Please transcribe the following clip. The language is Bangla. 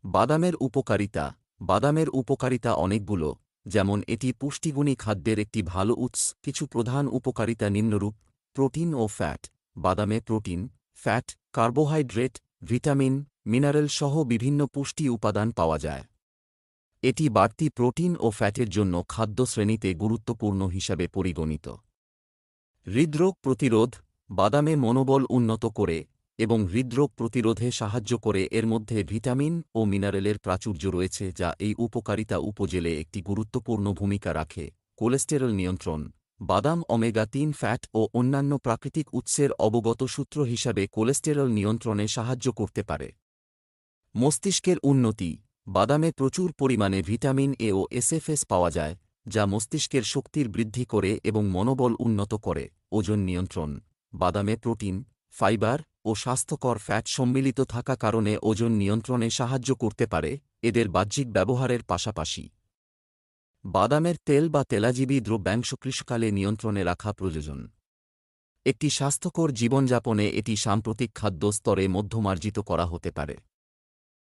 বাদামের উপকারিতা। বাদামের উপকারিতা অনেকগুলো, যেমন এটি পুষ্টিগুণী খাদ্যের একটি ভালো উৎস। কিছু প্রধান উপকারিতা নিম্নরূপ: প্রোটিন ও ফ্যাট। বাদামে protein, fat, carbohydrate, vitamin, mineral সহ বিভিন্ন পুষ্টি উপাদান পাওয়া যায়। এটি বাড়তি প্রোটিন ও ফ্যাটের জন্য খাদ্য শ্রেণীতে গুরুত্বপূর্ণ হিসাবে পরিগণিত। হৃদরোগ প্রতিরোধ। বাদামে মনোবল উন্নত করে এবং হৃদরোগ প্রতিরোধে সাহায্য করে। এর মধ্যে ভিটামিন ও মিনারেলের প্রাচুর্য রয়েছে, যা এই উপকারিতা উপজেলে একটি গুরুত্বপূর্ণ ভূমিকা রাখে। কোলেস্টেরল নিয়ন্ত্রণ। বাদাম ওমেগা-3 ফ্যাট ও অন্যান্য প্রাকৃতিক উৎসের অবগত সূত্র হিসাবে কোলেস্টেরল নিয়ন্ত্রণে সাহায্য করতে পারে। মস্তিষ্কের উন্নতি। বাদামে প্রচুর পরিমাণে ভিটামিন এ ও এসএফএস পাওয়া যায়, যা মস্তিষ্কের শক্তির বৃদ্ধি করে এবং মনোবল উন্নত করে। ওজন নিয়ন্ত্রণ। বাদামে প্রোটিন, ফাইবার ও স্বাস্থ্যকর ফ্যাট সম্মিলিত থাকা কারণে ওজন নিয়ন্ত্রণে সাহায্য করতে পারে। এদের বাহ্যিক ব্যবহারের পাশাপাশি বাদামের তেল বা তেলাজীবী দ্রব্যাংশ গ্রীষ্মকালে নিয়ন্ত্রণে রাখা প্রয়োজন। একটি স্বাস্থ্যকর জীবনযাপনে এটি সাম্প্রতিক খাদ্য স্তরে মধ্যমার্জিত করা হতে পারে।